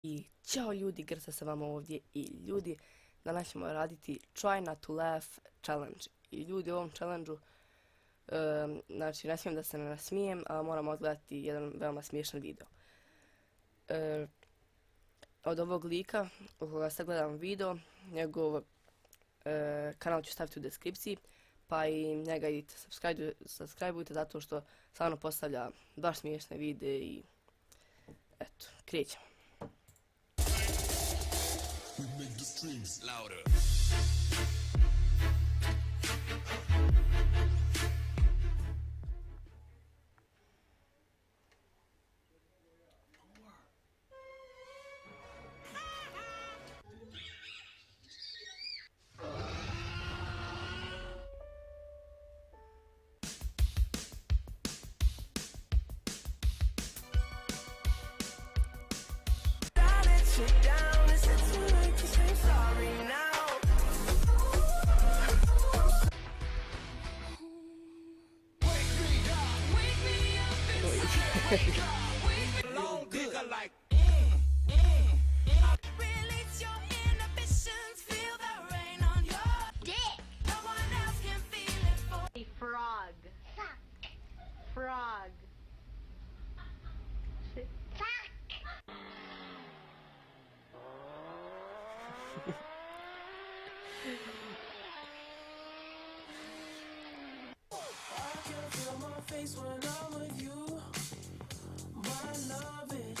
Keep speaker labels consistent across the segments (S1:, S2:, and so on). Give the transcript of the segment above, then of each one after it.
S1: I ćao ljudi, Grca sa vama ovdje i ljudi, danas ćemo raditi Try not to laugh challenge. I ljudi, u ovom challenge-u, znači ne smijem da se ne nasmijem, a moram odgledati jedan veoma smiješan video. Od ovog lika, u koga sad gledam video, njegov kanal ću staviti u deskripciji, pa i njega idite subscribeujte zato što stvarno postavlja baš smiješne videe i eto, krećemo.
S2: Make the strings louder.
S3: Long digger like
S4: Release your inhibitions, feel the rain on your dick. No one else can feel it for
S5: A frog.
S4: fuck.
S5: Frog.
S4: Fuck.
S3: I can feel my face when I'm with you. My love it.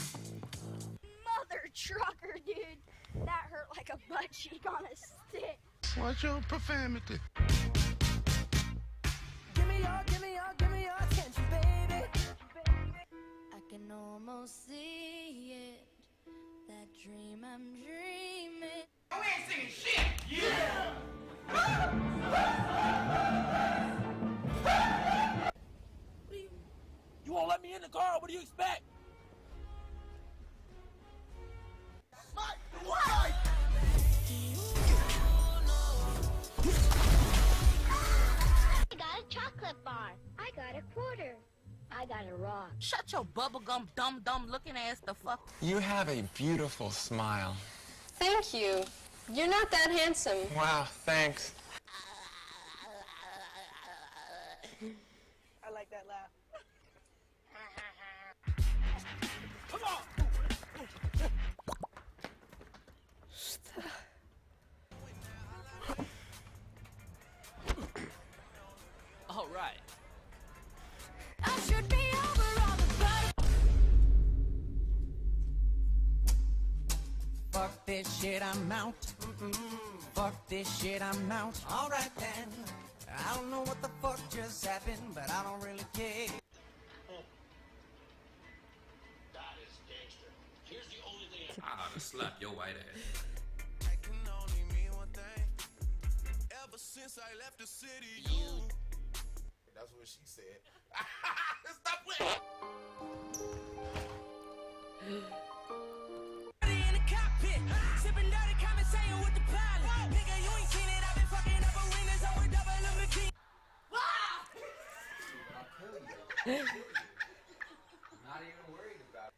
S6: Mother trucker, dude. That hurt like a butt cheek on a stick.
S2: Watch your profanity.
S3: Give me your attention, baby.
S4: I can almost see it. That dream I'm dreaming.
S3: You won't let me in the car. What do you expect?
S6: I got a chocolate bar. I got a quarter. I got a rock.
S5: Shut your bubblegum dumb looking ass the fuck.
S7: You have a beautiful smile.
S8: Thank you. You're not that handsome.
S7: Wow, thanks.
S3: I like that laugh. Come on. All right.
S4: I should be over all the butter.
S3: Fuck this shit, I'm out. Fuck this shit, I'm out. Alright then. I don't know what the fuck just happened, but I don't really care.
S2: That is gangster. Here's the only thing.
S9: I ought to slap your white ass.
S10: I can only mean one thing. Ever since I left the city, you.
S2: That's what she said. Stop playing.
S3: In the cockpit, sipping dirty conversation with the pilot. Nigga, you ain't seen it. I've been fucking up arenas. I'm with double of the key.
S7: Not even worried about it.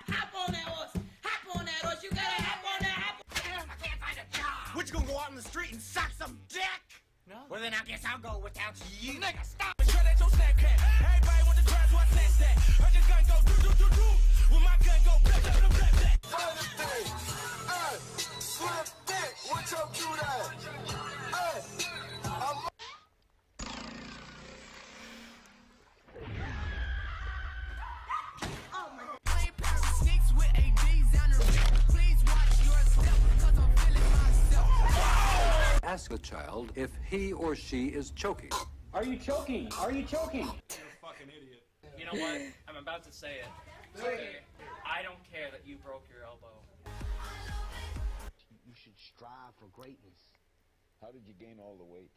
S5: Hop on that horse. Hop on that horse. You gotta hop on that.
S3: I can't find a job. What, you gonna go out in the street and suck some dick? No. Well, then I guess I'll go without you. Nigga, stop. Shut at your Snapchat. Everybody want the drugs, what's that? I just gun go do. With my gun go blah, blah, blah, blah, blah.
S2: Hey, slip dick. What's up, do that? Hey, I'm.
S3: Play past sneaks with ADs down the street. Please watch your step, cause I'm feeling myself.
S11: Ask a child if he or she is choking.
S12: Are you choking? Are you choking?
S13: You're a fucking idiot. You know what? I'm about to say it. Okay. I don't care that you broke your elbow.
S12: You should strive for greatness.
S2: How did you gain all the weight?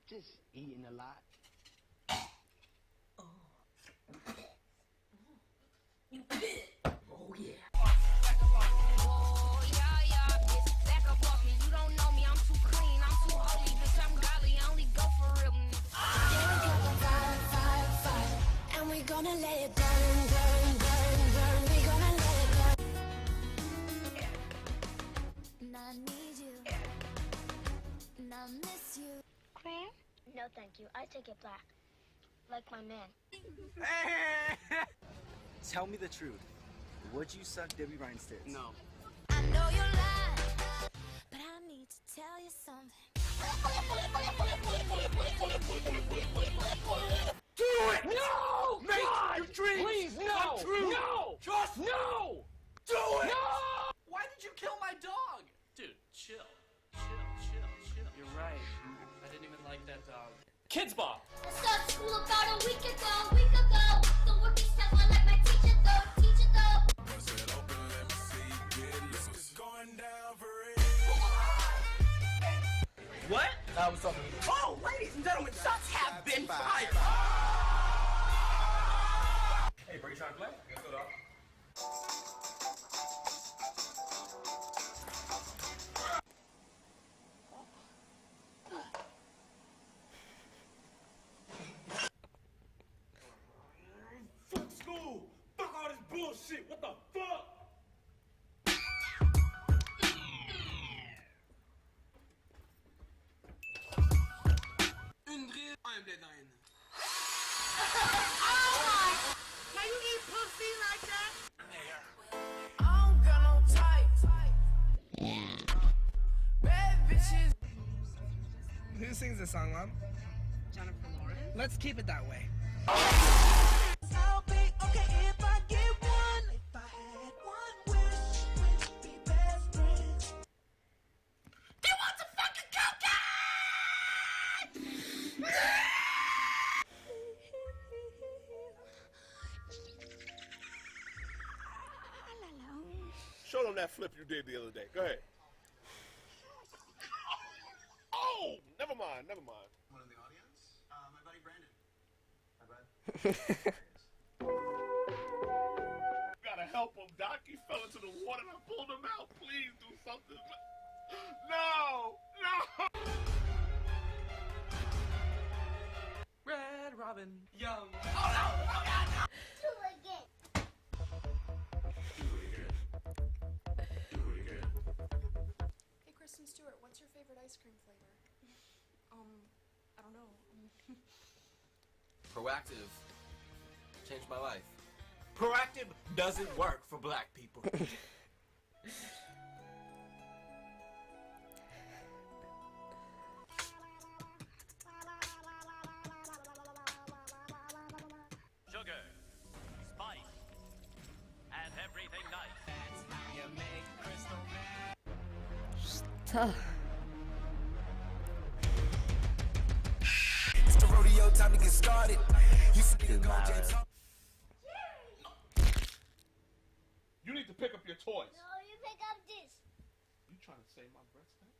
S12: Just eating a lot.
S5: Oh yeah.
S4: Oh, yeah, bitch. Back up off me. You don't know me. I'm too clean. I'm too holy, bitch. I'm godly. I only go for real. gonna let it burn, burn, burn, burn. We gonna let it burn. And I need you. And I miss you.
S6: Cream? No, thank you. I take it black. Like my man.
S9: Tell me the truth. Would you suck Debbie Ryan's tits? No.
S4: I know you lie, but I need to tell you something.
S3: Do it! No! Make your dreams please, no! Come true! No! Just no! Do it! No!
S13: Why did you kill my dog? Dude, chill. Chill. You're right. I didn't even like that dog. Kids Bop!
S4: I started school about a week ago. The work is tough, I like my teacher though.
S10: Bust it open, let me see you get loose. It's going down for real.
S3: What? What's up? Oh, ladies and gentlemen, shots have been fired. Hey, bro, you trying to play? Let's go, dog. Fuck school! Fuck all this bullshit! What the fuck? I'm dead nine.
S5: Can you eat pussy like that?
S3: I don't got no type. Bad bitches.
S14: Who sings this song, Mom?
S5: Jennifer Lawrence.
S14: Let's keep it that way.
S3: I'll be okay if I get one. If I had one wish, we'd be best friends. They want some fucking cocaine!
S2: Show them that flip you did the other day. Go ahead. Oh, never mind.
S9: One in the audience? My buddy Brandon. Hi, bud.
S2: Gotta help him, Doc. He fell into the water and I pulled him out. Please do something. No!
S13: Red Robin, young.
S8: Hey, Kristen Stewart, what's your favorite ice cream flavor? I don't know.
S15: Proactive changed my life.
S3: Proactive doesn't work for black people.
S16: Sugar, spice, and everything nice. That's how you make crystal meth.
S1: Stop.
S10: It's the rodeo, time to get started. You finna go, James.
S2: You need to pick up your toys.
S6: No, you pick up this.
S2: You trying to save my breath, man?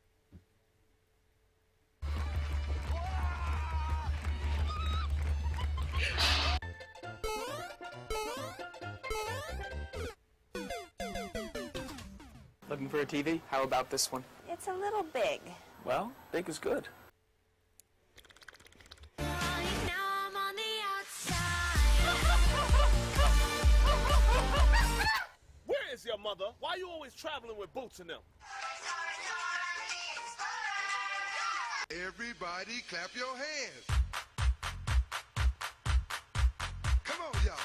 S13: Looking for a TV? How about this one?
S17: It's a little big.
S13: Well, big is good.
S4: Now I'm on the outside.
S2: Where is your mother? Why are you always traveling with boots in them?
S10: Everybody clap your hands. Come on, y'all.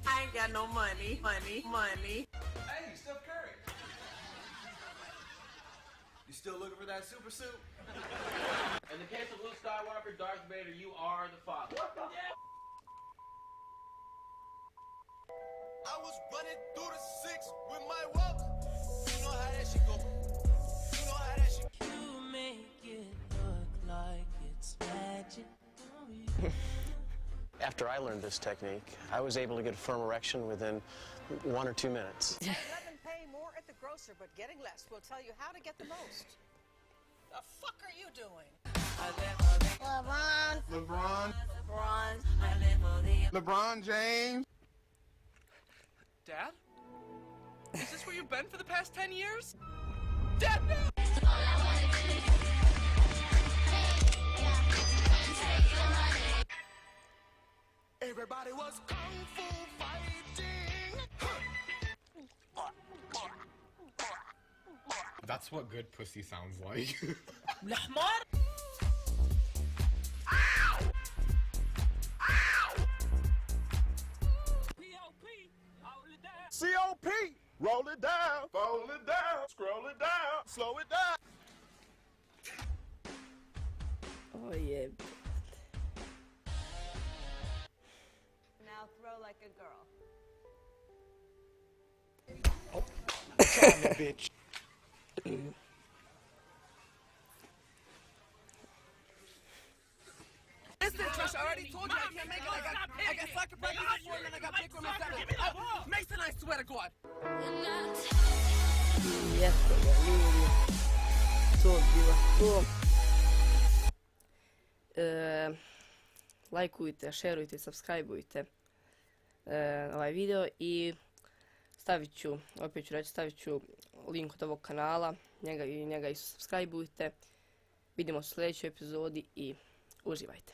S5: I ain't got no money.
S9: Hey, Steph Curry. You still looking for that super suit?
S15: In the case of Luke Skywalker, Darth Vader, you are the father. What the
S10: I was running through the six with my walk. You know how that shit go. You know how that shit.
S3: You make it look like it's magic.
S18: After I learned this technique, I was able to get a firm erection within 1 or 2 minutes.
S17: Let them pay more at the grocer, but getting less will tell you how to get the most. The fuck are you doing?
S2: LeBron James.
S13: Dad? Is this where you've been for the past 10 years? Dad, no!
S10: Everybody was kung fu fighting.
S19: That's what good pussy sounds like.
S10: COP, roll it down, fold it down, scroll it down, slow it down.
S1: Oh yeah.
S17: Now throw like a girl.
S10: Try me, bitch.
S14: Listen, Trish, I already told you I can't make it. I got soccer practice before, and then I got pick with my 7. Oh, Mason, I swear to God.
S1: Jättebra, ljudi. To bilo to. Lajkujte, šerujte, subscribeujte ovaj video i opet ću reći, stavit ću link od ovog kanala, njega i subscribeujte. Vidimo se u sljedećoj epizodi i uživajte.